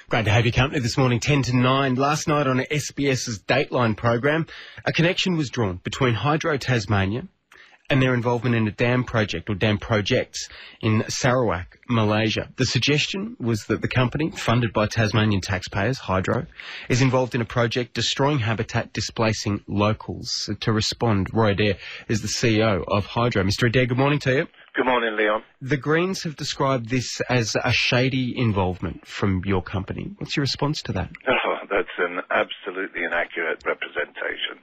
Great to have your company this morning, 10 to 9. Last night on SBS's Dateline program, a connection was drawn between Hydro Tasmania and their involvement in a dam project or dam projects in Sarawak, Malaysia. The suggestion was that the company, funded by Tasmanian taxpayers, Hydro, is involved in a project destroying habitat, displacing locals. To respond, Roy Adair is the CEO of Hydro. Mr. Adair, good morning to you. Good morning, Leon. The Greens have described this as a shady involvement from your company. What's your response to that? Oh, that's an absolutely inaccurate representation.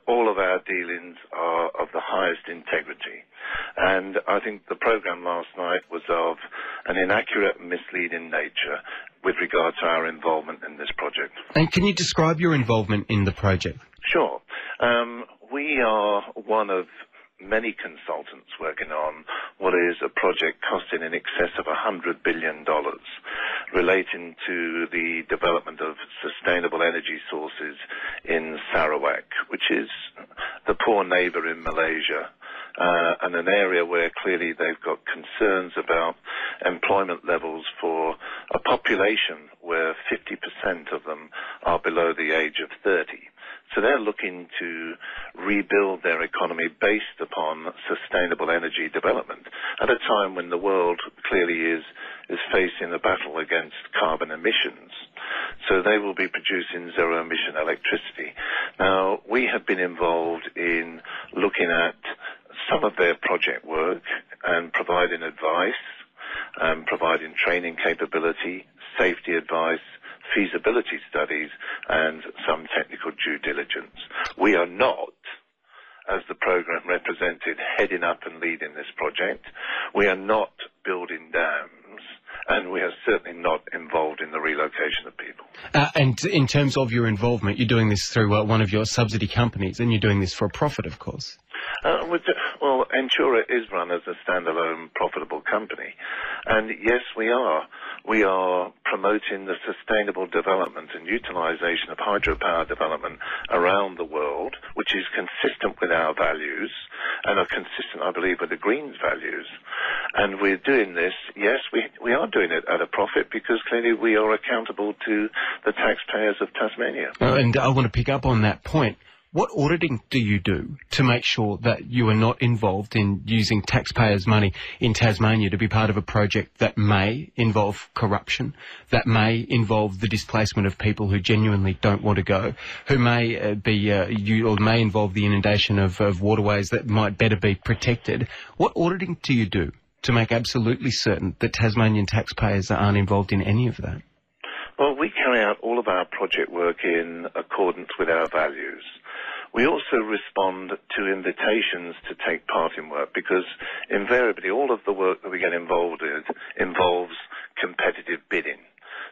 All of our dealings are of the highest integrity. And I think the programme last night was of an inaccurate and misleading nature with regard to our involvement in this project. And can you describe your involvement in the project? Sure. We are one of many consultants working on what is a project costing in excess of $100 billion relating to the development of sustainable energy sources in Sarawak, which is the poor neighbour in Malaysia, and an area where clearly they've got concerns about employment levels for a population where 50% of them are below the age of 30. So they're looking to rebuild their economy based upon sustainable energy development at a time when the world clearly is facing a battle against carbon emissions. So they will be producing zero-emission electricity. Now, we have been involved in looking at some of their project work and providing advice, providing training capability, safety advice, feasibility studies, and some technical due diligence. We are not, as the programme represented, heading up and leading this project. We are not building dams, and we are certainly not involved in the relocation of people. And in terms of your involvement, you're doing this through one of your subsidy companies, and you're doing this for a profit, of course. Well, Ensura is run as a standalone profitable company. And yes, we are. We are promoting the sustainable development and utilisation of hydropower development around the world, which is consistent with our values and are consistent, I believe, with the Greens' values. And we're doing this, yes, we are doing it at a profit because clearly we are accountable to the taxpayers of Tasmania. And I want to pick up on that point. What auditing do you do to make sure that you are not involved in using taxpayers' money in Tasmania to be part of a project that may involve corruption, that may involve the displacement of people who genuinely don't want to go, who may may involve the inundation of waterways that might better be protected? What auditing do you do to make absolutely certain that Tasmanian taxpayers aren't involved in any of that? Well, we carry out all of our project work in accordance with our values. We also respond to invitations to take part in work because invariably all of the work that we get involved in involves competitive bidding.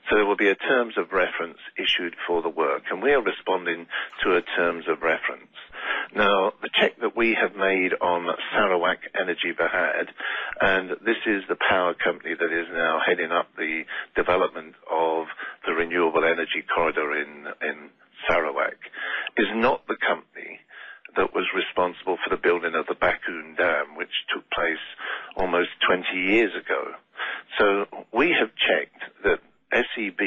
So there will be a terms of reference issued for the work, and we are responding to a terms of reference. Now, the check that we have made on Sarawak Energy Berhad, and this is the power company that is now heading up the development of the renewable energy corridor in Sarawak, is not the company that was responsible for the building of the Bakun Dam, which took place almost 20 years ago. So we have checked that SEB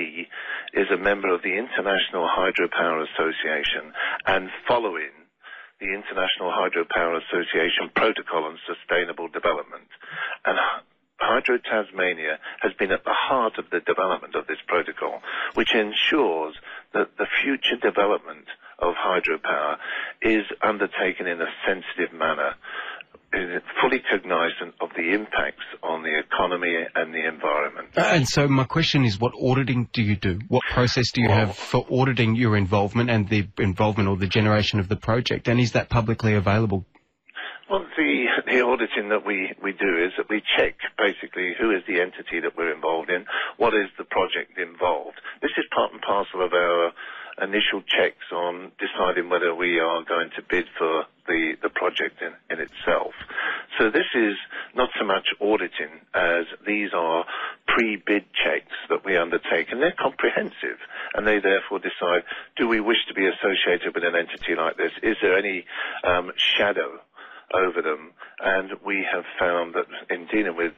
is a member of the International Hydropower Association and following the International Hydropower Association Protocol on Sustainable Development. And Hydro Tasmania has been at the heart of the development of this protocol, which ensures that the future development of hydropower is undertaken in a sensitive manner, fully cognizant of the impacts on the economy and the environment. And so my question is, what auditing do you do? What process do you have for auditing your involvement and the involvement or the generation of the project? And is that publicly available? Well, the auditing that we do is that we check basically who is the entity that we're involved in, what is the project involved. This is part and parcel of our initial checks on deciding whether we are going to bid for the project in itself. So this is not so much auditing as these are pre-bid checks that we undertake, and they're comprehensive, and they therefore decide, do we wish to be associated with an entity like this? Is there any shadow over them, and we have found that in dealing with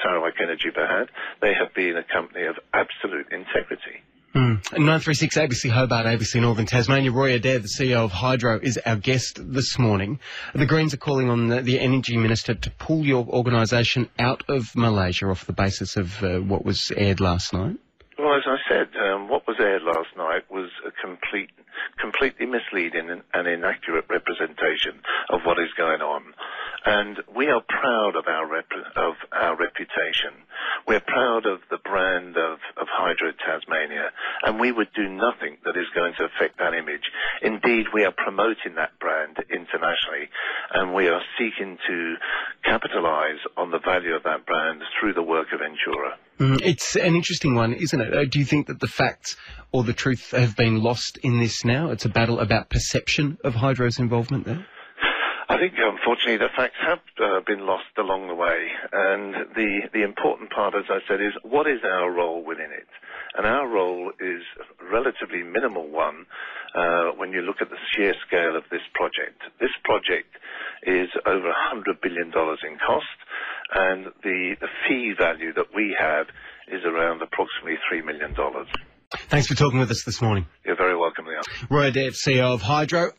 Sarawak Energy Berhad, they have been a company of absolute integrity. 936 ABC Hobart, ABC Northern Tasmania. Roy Adair, the CEO of Hydro, is our guest this morning. The Greens are calling on the Energy Minister to pull your organisation out of Malaysia off the basis of what was aired last night. Well, as I said, what was aired last night was a completely misleading and inaccurate representation of what is going on. And we are proud of our reputation. We're proud of the brand of Hydro Tasmania, and we would do nothing that is going to affect that image. Indeed, we are promoting that brand internationally, and we are seeking to capitalise on the value of that brand through the work of Ventura. It's an interesting one, isn't it? Do you think that the facts or the truth have been lost in this now? It's a battle about perception of Hydro's involvement there? I think, unfortunately, the facts have been lost along the way. And the important part, as I said, is what is our role within it? And our role is a relatively minimal one when you look at the sheer scale of this project. This project is over $100 billion in cost, and the fee value that we have is around approximately $3 million. Thanks for talking with us this morning. You're very welcome, Leon. Roy Adair, CEO of Hydro.